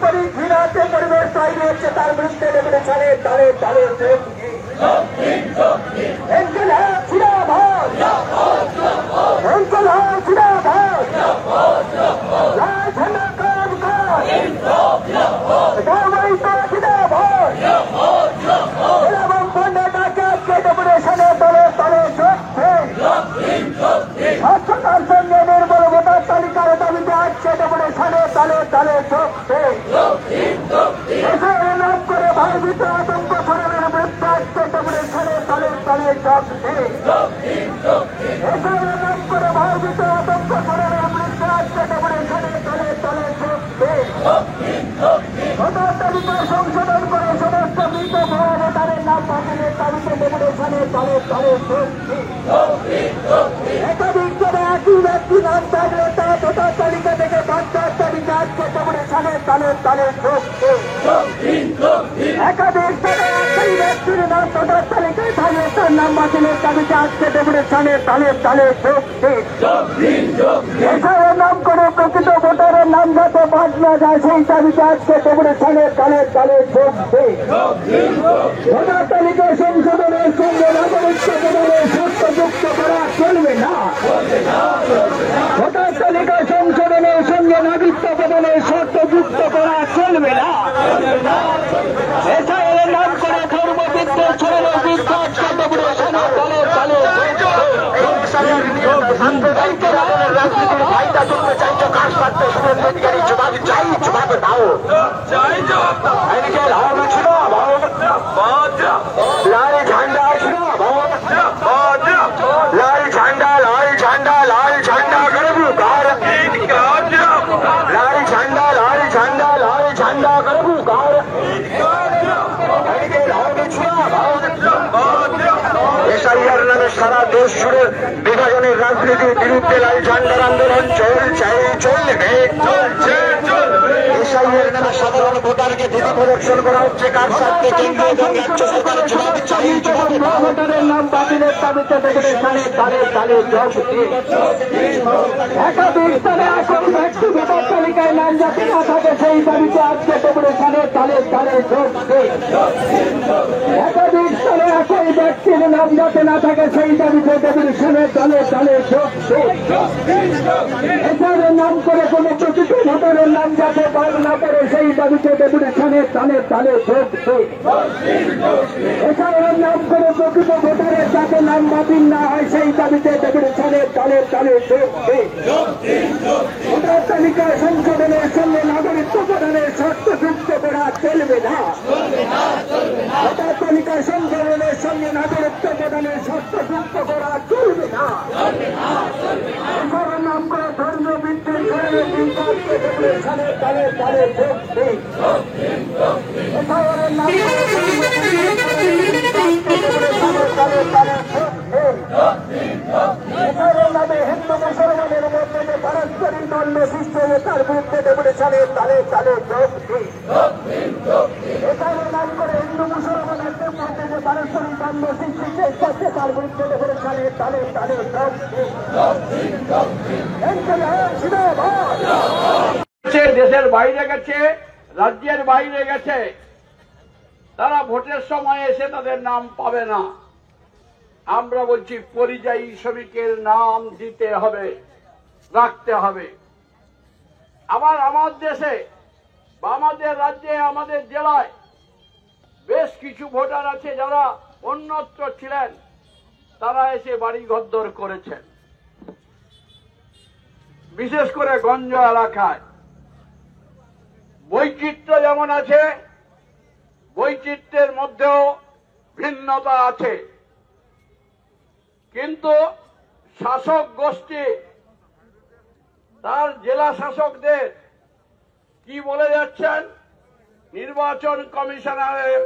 ঘৃণাতে পরিবেশ তৈরি হচ্ছে, তার বিরুদ্ধে ডেপুটি সালে তালে তালে স্বচ্ছতার সঙ্গে নির্মল ভোটার তালিকার দাবিতে আসছে ডেপুটেশনে তালে তালে চলছে। নাম করে ভয়ভীত আতঙ্ক ছড়ানোর বিরুদ্ধে আসছে ডেপুটেশনে তালে তালে চলছে। নাম করে ভয়ভীত আতঙ্ক ছড়ানোর বিরুদ্ধে আসছে ডেপুটেশনে তালে তালে চলছে। ভোটার তালিকা সংশোধন করে সমস্ত মৃত ভুয়া ভোটারের নাম বাতিলের দাবিতে ডেপুটেশনে তালে তালে চলছে। একাধিক জন একই ব্যক্তি নাম থাকলে তা ভোটার তালিকা থেকে বাদ দেওয়ার দাবিতে আসছে ডেপুটেশনে তালে তালে চলছে। একাধিক জন একই ব্যক্তির নাম ভোটার তালিকায় থাকলে তার নাম বাতিলের দাবিতে আসছে ডেপুটেশনে তালে তালে চলছে। এছাড়াও নাম করে প্রকৃত ভোটারের নাম যাতে বাদ না যায় সেই দাবিতে আসছে ডেপুটেশনে তালে তালে চলছে। ভোটার তালিকা সংশোধনের সঙ্গে নাগরিকত্ব প্রদানের শর্ত যুক্ত করা চলবে না। ভোটার তালিকা সংশোধনের সঙ্গে নাগরিকত্ব প্রদানের শর্ত যুক্ত করা চলবে না। এছাড়া নাম করে ধর্মবিদ্বেষ ছড়ানো বিদ্বেষ ডেপুটেশনে তালে তালে রাজনীতির ফায়দা তুলতে চাইছো, কাজ করতে শুভেন্দু অধিকারী জবাব চাই, জবাব দাও। লাল ঝান্ডা আসলো, লাল ঝান্ডা লাল ঝান্ডা লাল ঝান্ডা করবু কার, লাল ঝান্ডা লাল ঝান্ডা লাল ঝান্ডা করবু কার। এসআইআর নামে সারা দেশ জুড়ে বিভাজনের রাজনীতির বিরুদ্ধে লাল ঝান্ডার আন্দোলন চলছে, চলবে, চলছে। এসআইআর নামে সাধারণ ভোটারকে ভীতি প্রদর্শন করা হচ্ছে, কার স্বার্থে কেন্দ্র এবং রাজ্য সরকারের জবাব চাই, জবাব ভোটারের নাম বাতিলের দাবিতে ডেপুটেশনে তালে তালে চলছে। একাধিক স্থানে এখন ব্যক্তি ভোটার তালিকায় নাম যাতে না থাকে সেই দাবিতে আজকে ডেপুটেশনে তালে তালে চলছে। একাধিক স্থানে একই ব্যক্তির নাম যাতে না থাকে সেই দাবিতে ডেপুটেশনে তালে তালে চলছে। এছাড়া নাম করে কোনো প্রকৃত ভোটারের নাম যাতে বাদ না করে সেই দাবিতে ডেপুটেশনে তালে তালে চলছে। এছাড়া নাম করে প্রকৃত ভোটারের যাতে নাম বাতিল না হয় সেই দাবিতে ডেপুটেশনে তালে তালে চলছে। ভোটার তালিকা সংশোধনের সঙ্গে নাগরিকত্ব প্রদানের শর্ত যুক্ত করা চলবে না। ভোটার তালিকা সংশোধনের সঙ্গে নাগরিকত্ব প্রদানের শর্ত যুক্ত করা চলবে না। এছাড়া নাম করে ধর্মীয় বৃদ্ধির কারণে ডেপুটেশনে তালে তালে চলছে। এছাড়া নাম নামে হিন্দু মুসলমানের মধ্যে যে পারস্পরিক দ্বন্দ্ব সৃষ্টি হয়ে তার বিরুদ্ধে ডেপুটেশনে তালে তালে চলছে। এছাড়া নাম করে হিন্দু মুসলমানের মধ্যে যে পারস্পরিক দ্বন্দ্ব সৃষ্টি করছে তার বিরুদ্ধে ডেপুটেশনে তালে তালে চলছে। দেশের বাইরে গেছে, রাজ্যের বাইরে গেছে, তারা ভোটের সময় এসে তাদের নাম পাবে না। আমরা বলছি পরিযায়ী শ্রমিকের নাম দিতে হবে, রাখতে হবে। আবার আমার দেশে বা আমাদের রাজ্যে, আমাদের জেলায় বেশ কিছু ভোটার আছে যারা অন্যত্র ছিলেন, তারা এসে বাড়ি ঘরদর করেছেন, বিশেষ করে গঞ্জ এলাকায়। বৈচিত্র্য যেমন আছে, বৈচিত্র্যের মধ্যেও ভিন্নতা আছে। কিন্তু শাসক গোষ্ঠী তার জেলা শাসকদের কি বলে যাচ্ছেন, নির্বাচন কমিশনারের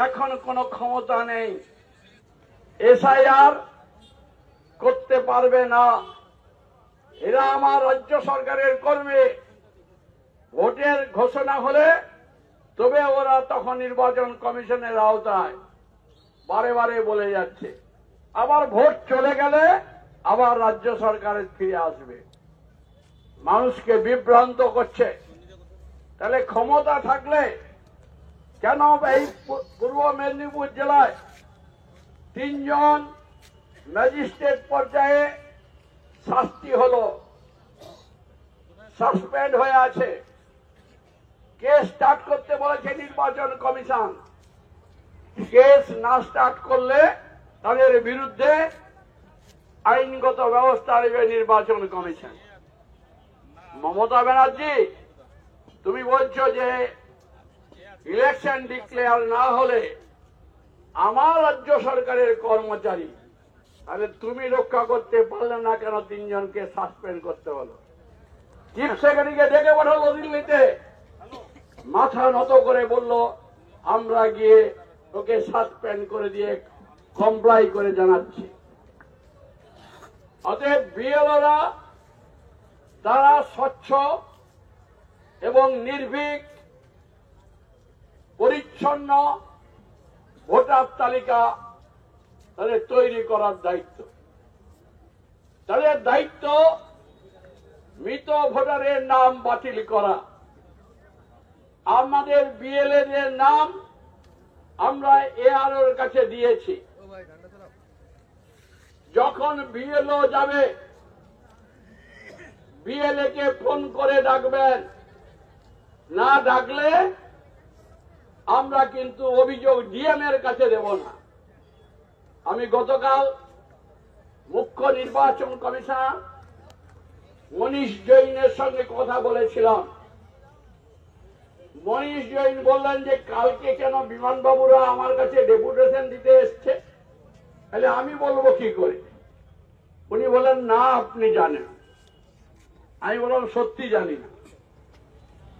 এখন কোনো ক্ষমতা নেই, এসআইআর করতে পারবে না। এরা আমার রাজ্য সরকারের কর্মী, ভোটের ঘোষণা হলে তবে ওরা তখন নির্বাচন কমিশনের আওতায়, বারে বারে বলে যাচ্ছে। আবার ভোট চলে গেলে আবার রাজ্য সরকারের ফিরে আসবে, মানুষকে বিভ্রান্ত করছে। তাহলে ক্ষমতা থাকলে কেন এই পূর্ব মেদিনীপুর জেলায় 3 জন ম্যাজিস্ট্রেট পর্যায়ে শাস্তি হলো, সাসপেন্ড হয়ে আছে? কেস স্টার্ট করতে বলেছে নির্বাচন কমিশন। কেস না স্টার্ট করলে তাদের বিরুদ্ধে আইনগত ব্যবস্থা নেবে নির্বাচন কমিশন। মমতা ব্যানার্জি, তুমি বলছো যে ইলেকশন ডিক্লেয়ার না হলে আমার রাজ্য সরকারের কর্মচারী, তাহলে তুমি রক্ষা করতে পারলে না কেন? 3 জনকে সাসপেন্ড করতে হলো। চিফ সেক্রেটারিকে ডেকে পাঠালো দিল্লিতে, মাথা নত করে বলল আমরা গিয়ে ওকে সাসপেন্ড করে দিয়ে কমপ্লাই করে জানাচ্ছি। অতএব বিএলওরা তারা স্বচ্ছ এবং নির্ভীক পরিচ্ছন্ন ভোটার তালিকা তাদের তৈরি করার দায়িত্ব। তাদের দায়িত্ব মৃত ভোটারের নাম বাতিল করা। আমাদের বিএলএদের নাম আমরা এআরওর কাছে দিয়েছি। যখন বিএলও যাবে, বিএলএ কে ফোন করে ডাকবেন, না ডাকলে আমরা কিন্তু অভিযোগ ডিএম এর কাছে দেব না। আমি গতকাল মুখ্য নির্বাচন কমিশনার মনীষ জৈনের সঙ্গে কথা বলেছিলাম। মনীষ জৈন বললেন যে কালকে কেন বিমানবাবুরা আমার কাছে ডেপুটেশন দিতে এসছে, তাহলে আমি বলবো কি করে? উনি বলেন না আপনি জানেন। আমি বললাম সত্যি জানি না।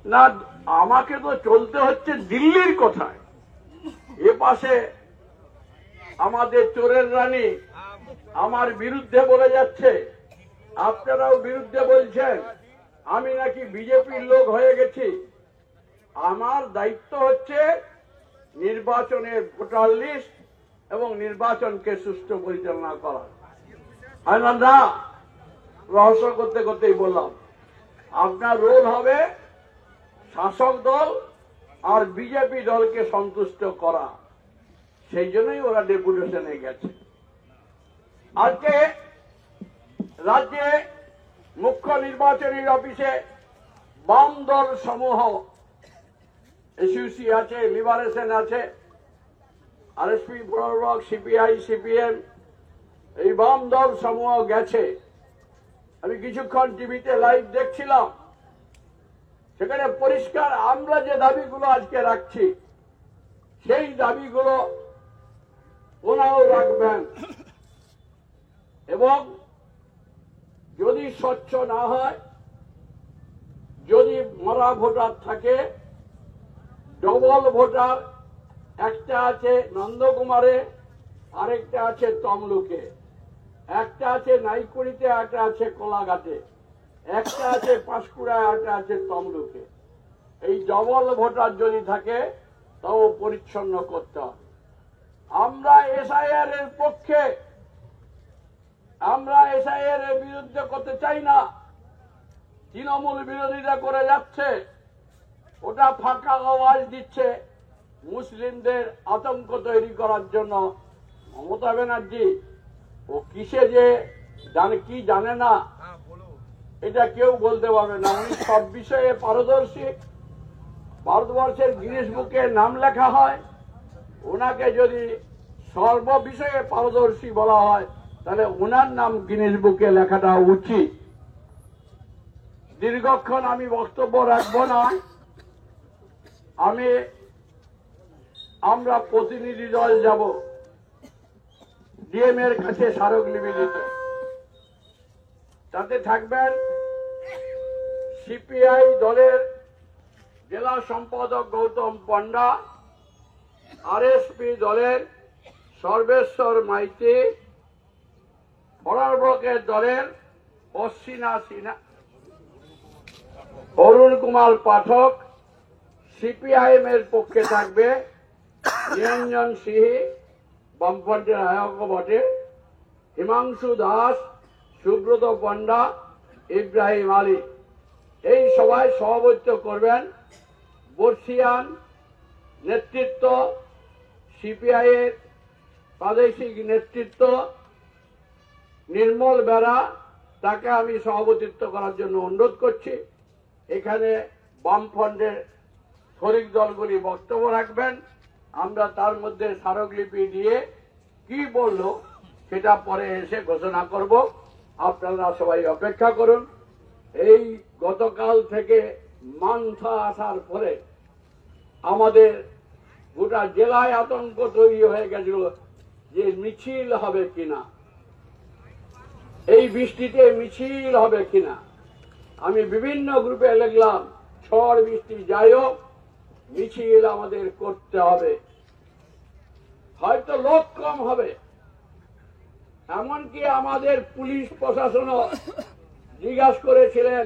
না, আমাকে তো চলতে হচ্ছে দিল্লির কথায়। এ পাশে আমাদের চোরের রানী আমার বিরুদ্ধে বলে যাচ্ছে, আপনারাও বিরুদ্ধে বলছেন, আমি নাকি বিজেপির লোক হয়ে গেছি। আমার দায়িত্ব হচ্ছে নির্বাচনের ভোটার লিস্ট এবং নির্বাচনকে সুষ্ঠু পরিচালনা করা। না, রহস্য করতে করতেই বললাম, আপনার রোল হবে শাসক দল আর বিজেপি দলকে সন্তুষ্ট করা। সেই জন্যই ওরা ডেপুটেশনে গেছে। আজকে রাজ্যে মুখ্য নির্বাচনী অফিসে বাম দল সমূহ, এসইউসি আছে, লিবারেশন আছে, আরএসপি, ব্লক, সিপিআই, সিপিএম, এই বাম দল সমূহ গেছে। আমি কিছুক্ষণ টিভিতে লাইভ দেখছিলাম, সেখানে পরিষ্কার আমরা যে দাবিগুলো আজকে রাখছি সেই দাবিগুলো ওনাও রাখবেন। এবং যদি স্বচ্ছ না হয়, যদি মরা ভোটার থাকে, ডবল ভোটার, একটা আছে নন্দকুমারে, আরেকটা আছে তমলুকে, একটা আছে নাইকুড়িতে, একটা আছে কোলাঘাটে, একটা আছে পাঁশকুড়ায়, একটা আছে তমলুকে। এই ডবল ভোটার যদি থাকে তাও পরিচ্ছন্ন করতে হবে। আমরা এসআইআর এর পক্ষে, আমরা এসআইআর এর বিরুদ্ধে করতে চাই না। তৃণমূল বিরোধীরা করে যাচ্ছে, ওটা ফাঁকা আওয়াজ দিচ্ছে মুসলিমদের আতঙ্ক তৈরি করার জন্য। মমতা ব্যানার্জি ও কিসে যে জানে কি জানে না এটা কেউ বলতে পারবে না। উনি সব বিষয়ে পারদর্শী। ভারতবর্ষের গিনেস বুকে নাম লেখা হয়, ওনাকে যদি সর্ব বিষয়ে পারদর্শী বলা হয় তাহলে ওনার নাম গিনেস বুকে লেখাটা উচিত। দীর্ঘক্ষণ আমি বক্তব্য রাখবো না। আমরা প্রতিনিধি দল যাব ডিএম এর কাছে স্মারকলিপি দিতে। তাতে থাকবেন সিপিআই দলের জেলা সম্পাদক গৌতম পণ্ডা, আরএসপি দলের সর্বেশ্বর মাইতি, ফরওয়ার্ড ব্লকের দলের অশ্বিনা সিনহা, অরুণ কুমার পাঠক, সিপিআইএম এর পক্ষে থাকবে নিরঞ্জন সিংহ, বামফ্রন্টের আয়োগ বটে, হিমাংশু দাস, সুব্রত পণ্ডা, ইব্রাহিম আলী। এই সভায় সভাপতিত্ব করবেন বর্ষিয়ান নেতৃত্ব, সিপিআই এর প্রাদেশিক নেতৃত্ব নির্মল বেড়া, তাকে আমি সভাপতিত্ব করার জন্য অনুরোধ করছি। এখানে বামফ্রন্টের শরিক দলগুলি বক্তব্য রাখবেন। আমরা তার মধ্যে স্মারকলিপি দিয়ে কি বলল সেটা পরে এসে ঘোষণা করব। আপনারা সবাই অপেক্ষা করুন। এই গতকাল থেকে মানসা আসার পরে আমাদের গোটা জেলায় আতঙ্ক তৈরি হয়ে গেছিল যে মিছিল হবে কিনা, এই বৃষ্টিতে মিছিল হবে কিনা। আমি বিভিন্ন গ্রুপে লিখলাম, ঝড় বৃষ্টি যাই হোক মিছিল আমাদের করতে হবে। হয়তো লোক কম হবে, এমনকি আমাদের পুলিশ প্রশাসনও জিজ্ঞাসা করেছিলেন